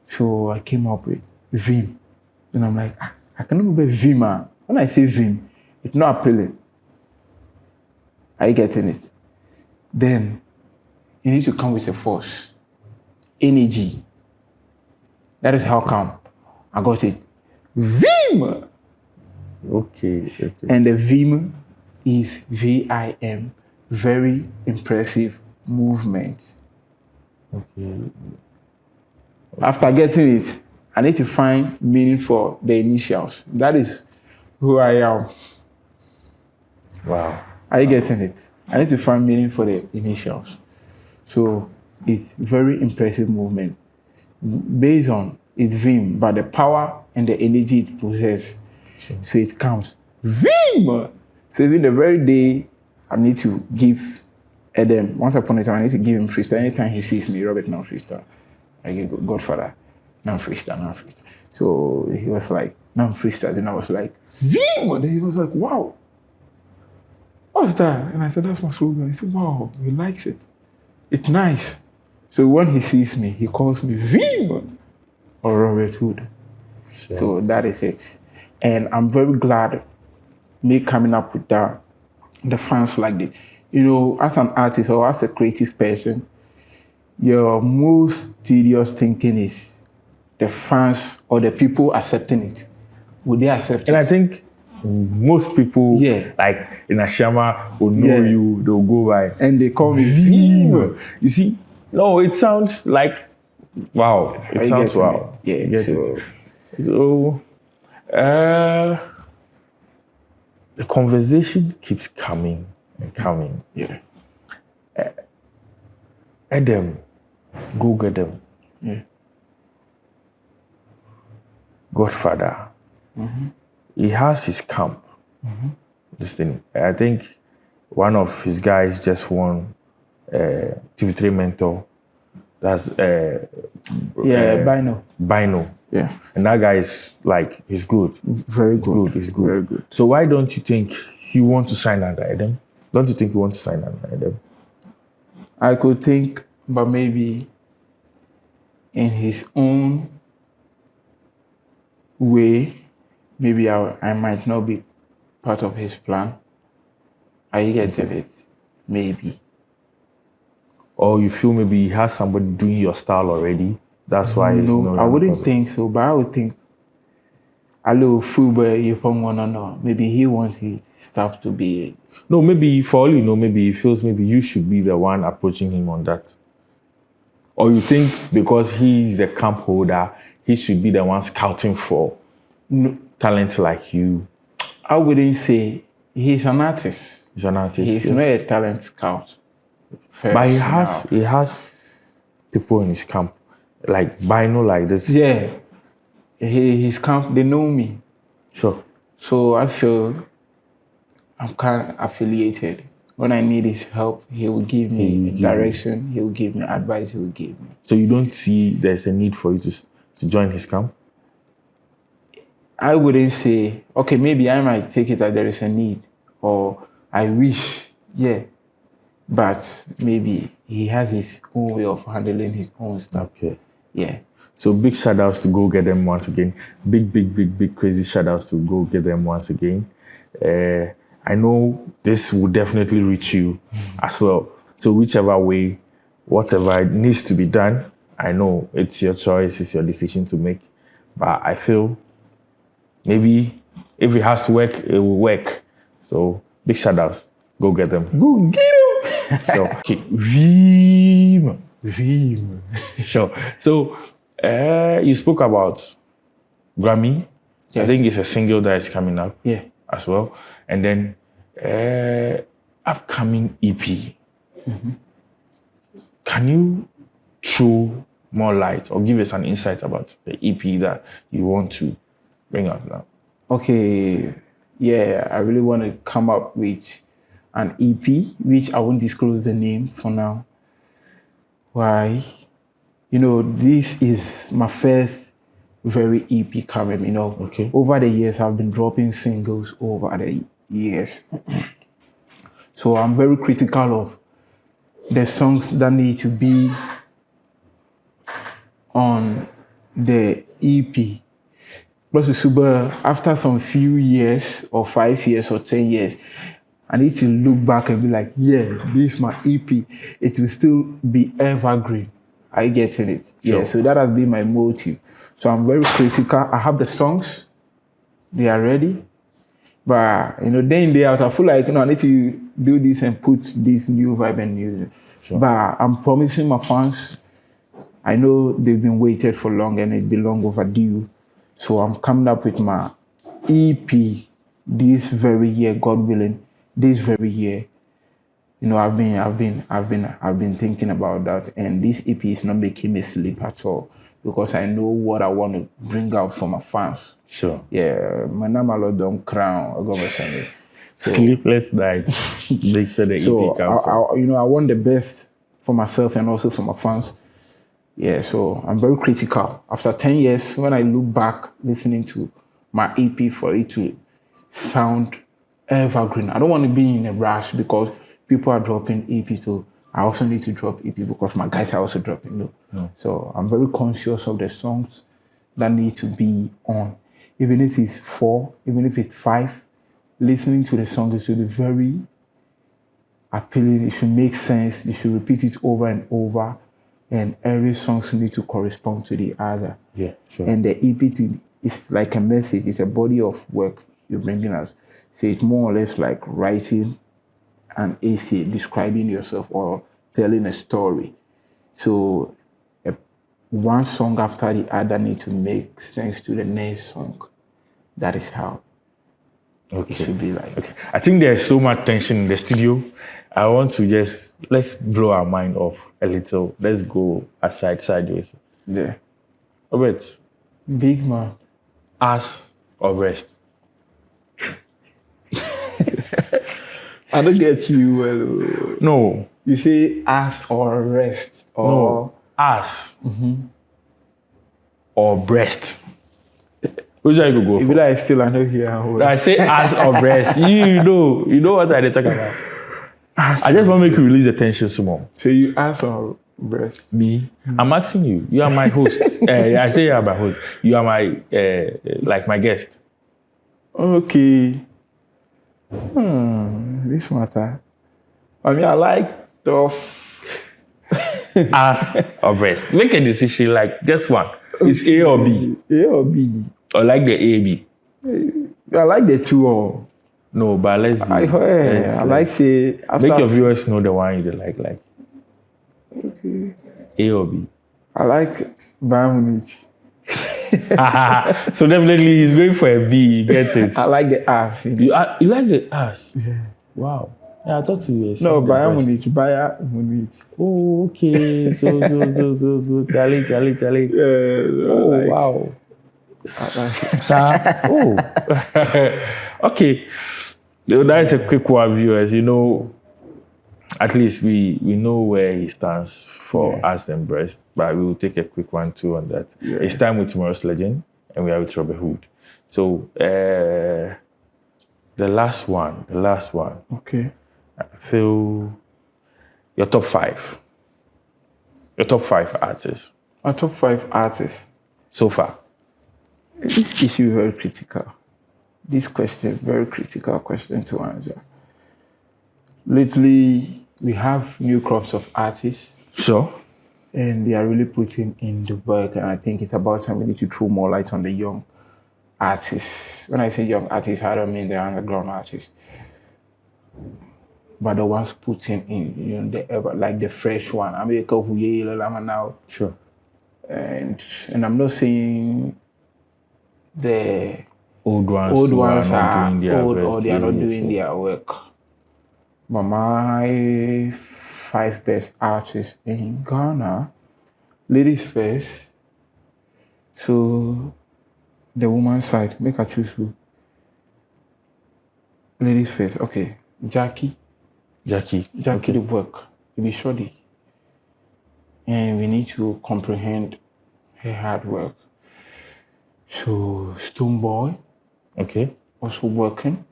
D: So I came up with Vim. And I'm like, I cannot be Vima. When I say Vim, it's not appealing. Are you getting it? Then you need to come with a force, energy. That is how come I got it. Vim.
A: Okay.
D: And the Vim is VIM, very impressive movement.
A: Okay.
D: After getting it, I need to find meaning for the initials. That is who I am.
A: Wow.
D: Are you getting it? I need to find meaning for the initials. So it's very impressive movement. Based on its Vim, but the power and the energy it possesses.
A: Sure.
D: So it comes Vim. So even the very day I need to give Adam, once upon a time I need to give him Freestyle. Anytime he sees me, Robert, now Freestyle. I give Godfather, now Freestyle. So he was like, now Freestyle. Then I was like, Vim. Then he was like, wow. What's that? And I said, that's my slogan. He said, wow, he likes it. It's nice. So when he sees me, he calls me Vim or Robert Hood.
A: Sure.
D: So that is it. And I'm very glad me coming up with that. The fans liked it. You know, as an artist or as a creative person, your most tedious thinking is the fans or the people accepting it. Would they accept it?
A: And I think most people, like in Ashama, will know you, they'll go by.
D: And they call me Vim.
A: You see? No, it sounds like, wow. It sounds wow.
D: Yeah.
A: So, the conversation keeps coming and coming.
D: Yeah.
A: Adam, go get them.
D: Yeah.
A: Godfather, he has his camp. This thing, I think one of his guys just won TV3 Mentor. That's Bino.
D: Yeah.
A: And that guy is like, he's good.
D: Very good.
A: He's good.
D: Very good.
A: So why don't you think he want to sign under them? Don't you think he want to sign under them?
D: I could think, but maybe in his own way, maybe I might not be part of his plan. Are you getting it? Maybe.
A: Or you feel maybe he has somebody doing your style already? That's why it's
D: No, I wouldn't think so, but I would think a little football you from one or no. Maybe he wants his stuff to be.
A: No, maybe for all you know, maybe he feels maybe you should be the one approaching him on that. Or you think because he's the camp holder, he should be the one scouting for talent like you.
D: I wouldn't say he's an artist.
A: He's an artist.
D: He's not a talent scout.
A: But he has people in his camp, like Bino, like this.
D: Yeah. His camp, they know me.
A: Sure.
D: So I feel I'm kind of affiliated. When I need his help, he will give me direction, he will give me advice, he will give me.
A: So you don't see there's a need for you to join his camp?
D: I wouldn't say, okay, maybe I might take it that there is a need, or I wish, yeah. But maybe he has his own way of handling his own stuff.
A: Okay.
D: Yeah.
A: So big shout outs to Go Get Them once again. Big crazy shout outs to Go Get Them once again. I know this will definitely reach you as well. So whichever way, whatever needs to be done, I know it's your choice, it's your decision to make. But I feel maybe if it has to work, it will work. So big shout outs. Go get them.
D: Go get them.
A: So, okay. Vim. Sure. So you spoke about Grammy.
D: Yeah.
A: I think it's a single that is coming up.
D: Yeah.
A: As well. And then upcoming EP. Can you throw more light or give us an insight about the EP that you want to bring out now?
D: Okay, yeah, I really want to come up with an EP, which I won't disclose the name for now. Why? You know, this is my first very EP coming, you know.
A: Okay.
D: Over the years, I've been dropping singles over the years. So I'm very critical of the songs that need to be on the EP. Plus, after some few years, or 5 years, or 10 years, I need to look back and be like, yeah, this is my EP. It will still be evergreen. I get it.
A: Sure.
D: Yeah, so that has been my motive. So I'm very critical. I have the songs. They are ready. But, you know, day in, day out, I feel like, you know, I need to do this and put this new vibe and music.
A: Sure.
D: But I'm promising my fans, I know they've been waited for long and it's been long overdue. So I'm coming up with my EP this very year, God willing, this very year. You know, I've been thinking about that, and this EP is not making me sleep at all because I know what I want to bring out for my fans.
A: Sure.
D: Yeah, my name is Don't Crown. I got my son.
A: Sleepless night. Make sure the EP comes.
D: I want the best for myself and also for my fans. Yeah, so I'm very critical. After 10 years, when I look back, listening to my EP for it to sound evergreen, I don't want to be in a rush because people are dropping EP, so I also need to drop EP because my guys are also dropping. No. So I'm very conscious of the songs that need to be on. Even if it's 4, even if it's 5, listening to the song should be very appealing. It should make sense. You should repeat it over and over. And every song need to correspond to the other.
A: Yeah, sure.
D: And the EP is like a message. It's a body of work you're bringing us. So it's more or less like writing an essay, describing yourself or telling a story. So one song after the other need to make sense to the next song. That is how it should be like.
A: Okay. I think there's so much tension in the studio. I want to let's blow our mind off a little. Let's go sideways.
D: Yeah.
A: Robert.
D: Big man.
A: Ass or breast?
D: I don't get you well.
A: No.
D: You say ass or rest or
A: No. Ass. Or breast. Which one you go
D: if
A: for?
D: you like still I know here.
A: I say ass or breast. You know what I dey talk about. I just want to make you release the tension small.
D: So you ass or breast?
A: Me? I'm asking you. You are my host. I say you are my host. You are my like my guest.
D: Okay. This matter. I mean, I like tough.
A: Ass or breast. Make a decision like just one. It's A or B.
D: A or B?
A: Or like the A B.
D: I like the two or.
A: No, but let's be.
D: I like say after
A: make your viewers know the one you like.
D: Okay.
A: A or B.
D: I like Bayern Munich.
A: So definitely he's going for a B. You get it.
D: I like the ass.
A: You like the ass? Yeah. Wow. Yeah, I thought you were.
D: No, Bayern Munich.
A: Oh, okay. So, Charlie.
D: Yeah.
A: Oh, like, wow. Sir. Oh. Okay. That is a quick one, viewers. You know, at least we know where he stands for ass and breast, but we will take a quick one too on that. Yeah. It's time with Tomorrow's Legend, and we are with Robert Hood. So, the last one.
D: Okay.
A: I feel your top five. Your top five artists.
D: My top five artists.
A: So far.
D: This issue is very critical. This question, very critical question to answer. Lately, we have new crops of artists.
A: Sure.
D: And they are really putting in the work. And I think it's about time we need to throw more light on the young artists. When I say young artists, I don't mean the underground artists. But the ones putting in, like the fresh one. I mean, now.
A: Sure.
D: And I'm not saying the
A: old ones are
D: old or they are not doing their work. But my 5 best artists in Ghana, ladies first. So the woman's side, make her choose who. Ladies first, okay. Jackie,
A: okay.
D: the work. It be shoddy. And we need to comprehend her hard work. So Stoneboy,
A: okay,
D: also working.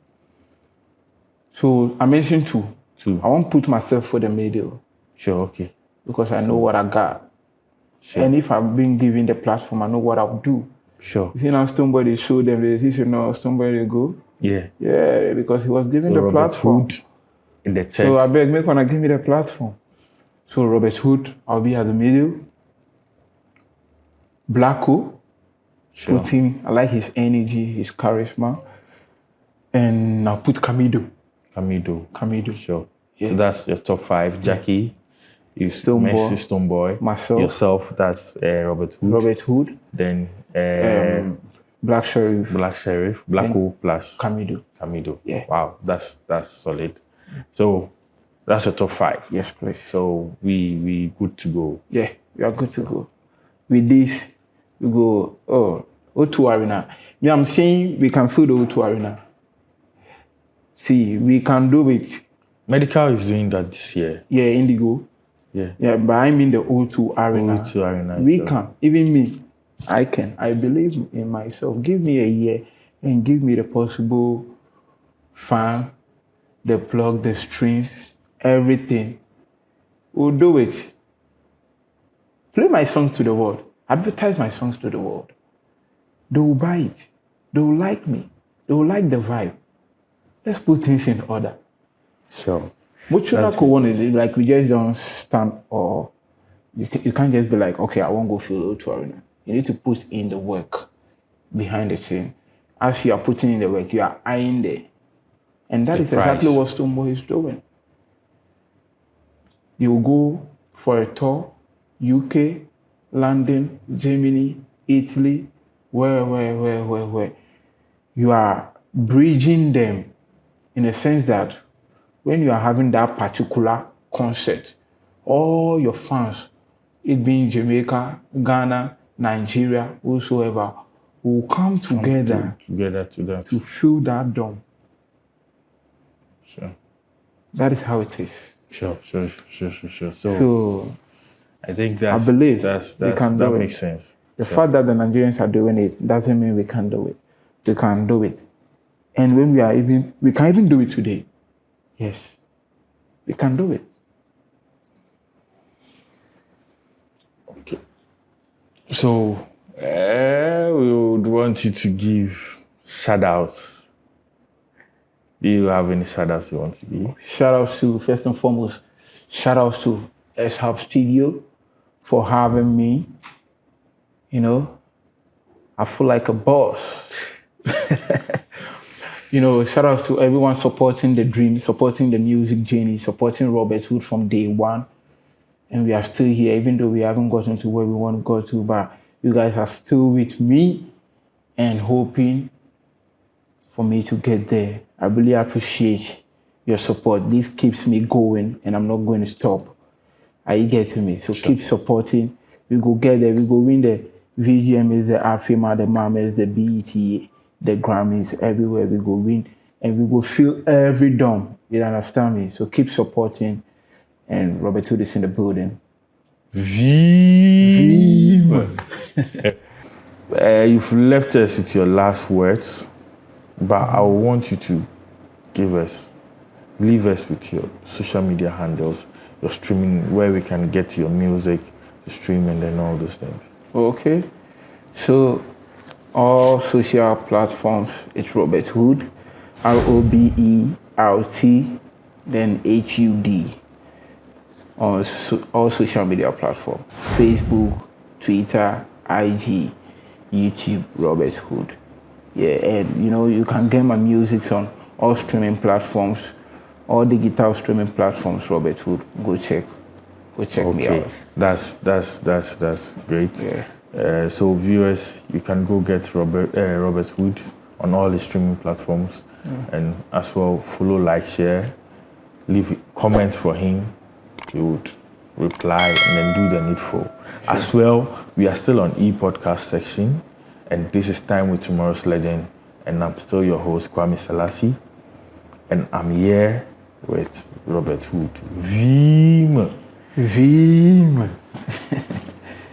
D: So I mentioned two. I won't put myself for the middle.
A: Sure, okay.
D: Because I know what I got.
A: Sure.
D: And if I've been given the platform, I know what I'll do.
A: Sure.
D: You see now Stoneboy, they show them, they see, Stoneboy, they go.
A: Yeah.
D: Yeah, because he was given the
A: Robert
D: platform.
A: Hood in the tech.
D: So I beg, make one give me the platform. So Robert Hood, I'll be at the middle. Blacko,
A: sure.
D: I like his energy, his charisma. And I'll put Camido.
A: Sure.
D: Yeah.
A: So that's your top 5. Jackie, you mentioned Stoneboy.
D: Myself.
A: Yourself, that's Robert Hood. Then
D: Black Sheriff.
A: Blacko plus
D: Camido. Yeah.
A: Wow, that's solid. So that's your top 5.
D: Yes, please.
A: So we good to go.
D: Yeah, we are good to go. With this, we go O2 Arena. Me, I'm saying we can fill the O2 Arena. See, we can do it.
A: Medical is doing that this year.
D: Yeah, Indigo.
A: Yeah,
D: but I mean the O2 Arena.
A: O2 Arena.
D: We can. Even me, I can. I believe in myself. Give me a year and give me the possible fan, the plug, the streams, everything. We'll do it. Play my songs to the world. Advertise my songs to the world. They will buy it. They will like me. They will like the vibe. Let's put things in order.
A: Sure.
D: What you not want to do, like we just don't stand or you can't just be like, okay, I won't go feel O2 Arena. You need to put in the work behind the scene. As you are putting in the work, you are eyeing there. And that is exactly what Stoneboy is doing. You go for a tour, UK, London, Germany, Italy, where. You are bridging them in a sense that when you are having that particular concert, all your fans, it being Jamaica, Ghana, Nigeria, whosoever, will come together
A: together to that.
D: to fill that dome.
A: Sure.
D: That is how it is.
A: Sure.
D: So
A: I think
D: I believe we can do
A: that
D: it.
A: makes sense.
D: The fact that the Nigerians are doing it doesn't mean we can't do it. We can do it. And when we can even do it today. Yes. We can do it.
A: Okay. So we would want you to give shout outs. Do you have any shout outs you want to give?
D: Shout outs to, first and foremost, shout outs to Exhub Studio for having me. You know, I feel like a boss. You know, shout outs to everyone supporting the dream, supporting the music journey, supporting Robert Hood from day one. And we are still here, even though we haven't gotten to where we want to go to, but you guys are still with me and hoping for me to get there. I really appreciate your support. This keeps me going and I'm not going to stop. Are you getting me? So keep supporting. We go get there. We go win the VGMs, the AFIMA, the MAMAs, the BET, the Grammys, everywhere we go win. And we go fill every dome. You understand me? So keep supporting. And Robert Hood is in the building.
A: Vim. You've left us with your last words, but I want you to leave us with your social media handles, your streaming, where we can get your music, the streaming and all those things.
D: Okay. So all social platforms, it's Robert Hood, ROBERT, then HUD. On all social media platforms, Facebook, Twitter, IG, YouTube, Robert Hood. Yeah, and you know, you can get my music on all streaming platforms, all digital streaming platforms, Robert Hood. Go check me out.
A: That's great.
D: Yeah.
A: So viewers, you can go get Robert Hood on all the streaming platforms, and as well follow, like, share, leave a comment for him. He would reply and then do the needful. As well, we are still on e-podcast section, and this is Time with Tomorrow's Legend, and I'm still your host, Kwame Selassie, and I'm here with Robert Hood. Vim.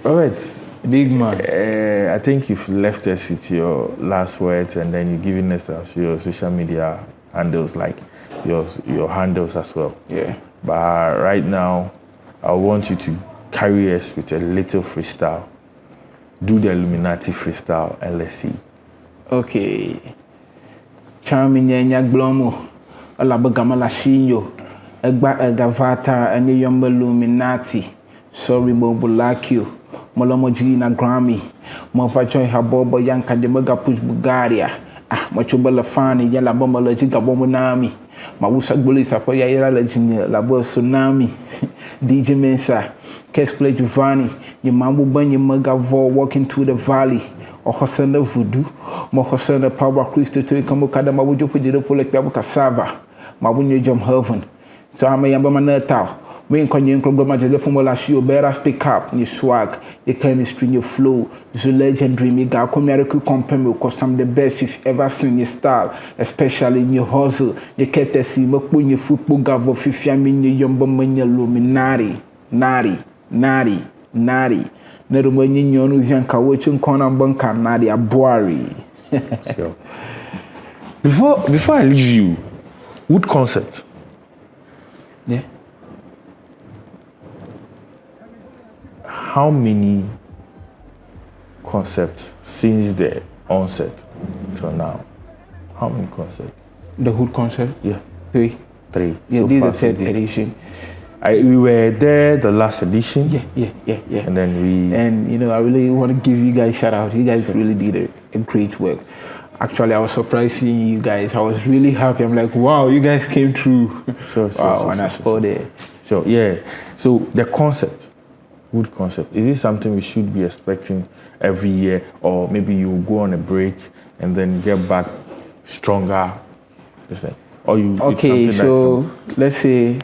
A: Robert,
D: Big man.
A: I think you've left us with your last words, and then you're giving us your social media handles, like your handles as well.
D: Yeah.
A: But right now, I want you to carry us with a little freestyle. Do the Illuminati freestyle and let's see.
D: Okay. Charming nyak blomo. Alabagama la shinyo. Egba egavata any yomba Illuminati. Sorry Mobulakio. Molomo Gina Grammy. Mofachoy Habobo Yanka de Mega Push Bulgaria. Machuba Fani Yala Bomba Logica Bomonami. Mawusa Bulisa for Yaira Legend, Labo Tsunami, DJ Mensa, Kesplay Giovanni, your Mambu Bunny Magavo walking through the valley, or Hosenda Voodoo, Mohosenda Power Crystal to Kamukada Mawujo Pujido like Babu Cassava, Mawunyo Jom Heaven, Tama Yambamaneta, when Konyan Klogoma Pomola Shio better speak up, your swag, your chemistry, your flow, the legendary Miga, Comerical Company, because I'm the best you've ever seen your style, especially in your hustle, your courtesy, Mokun, your football gavo, Fifiamin, your Yumbo Mania Luminari, Nari. Nerumani Yonu Yanka, Wachun Kona Bunka, Nari, Abuari.
A: So, before I leave you, Wood concept.
D: Yeah.
A: How many concepts since the onset till now? How many concepts?
D: The Hood concept?
A: Yeah.
D: 3. Yeah,
A: So
D: this is the
A: far, so
D: third
A: good.
D: edition.
A: We were there the last edition.
D: Yeah.
A: And then
D: And you know, I really want to give you guys a shout out. You guys really did a great work. Actually, I was surprised seeing you guys. I was really happy. I'm like, wow, you guys came through. I spotted it.
A: So yeah. So the concept, Wood concept, is it something we should be expecting every year, or maybe you go on a break and then get back stronger? Or you?
D: Okay, so let's say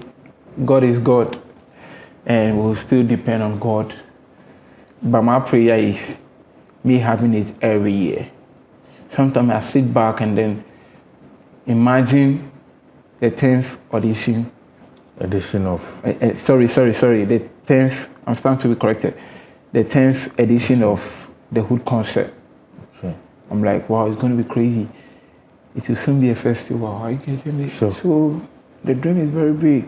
D: God is God, and we'll still depend on God. But my prayer is me having it every year. sometimes I sit back and then imagine the 10th audition.
A: Edition of.
D: Sorry. The 10th, I'm starting to be corrected. The 10th edition of the Hood concert.
A: Okay.
D: I'm like, wow, it's going to be crazy. It will soon be a festival. Are you getting it?
A: Sure.
D: So the dream is very big.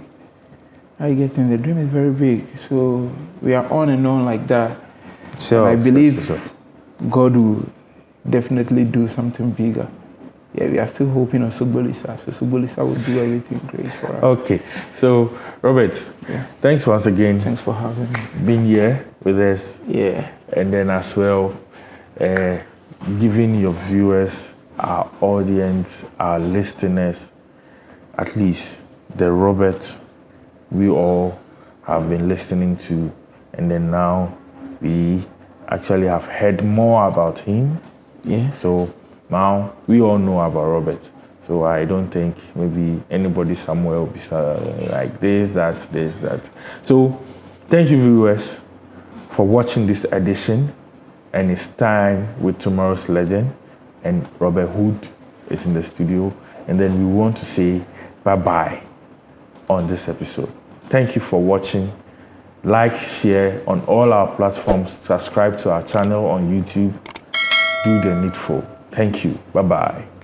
D: Are you getting the dream is very big. So we are on and on like that.
A: Sure.
D: And I believe
A: sure.
D: God will definitely do something bigger. Yeah, we are still hoping on Subolisa. So Subolisa will do everything great for us.
A: Okay. So, Robert, thanks once again.
D: Thanks for having me.
A: Being here with us.
D: Yeah.
A: And then as well, giving your viewers, our audience, our listeners, at least the Robert we all have been listening to. And then now we actually have heard more about him.
D: Yeah.
A: So now we all know about Robert. So I don't think maybe anybody somewhere will be like this, that. So thank you, viewers, for watching this edition. And it's time with tomorrow's legend. And Robert Hood is in the studio. And then we want to say bye-bye on this episode. Thank you for watching. Like, share on all our platforms. Subscribe to our channel on YouTube. Do the needful. Thank you. Bye-bye.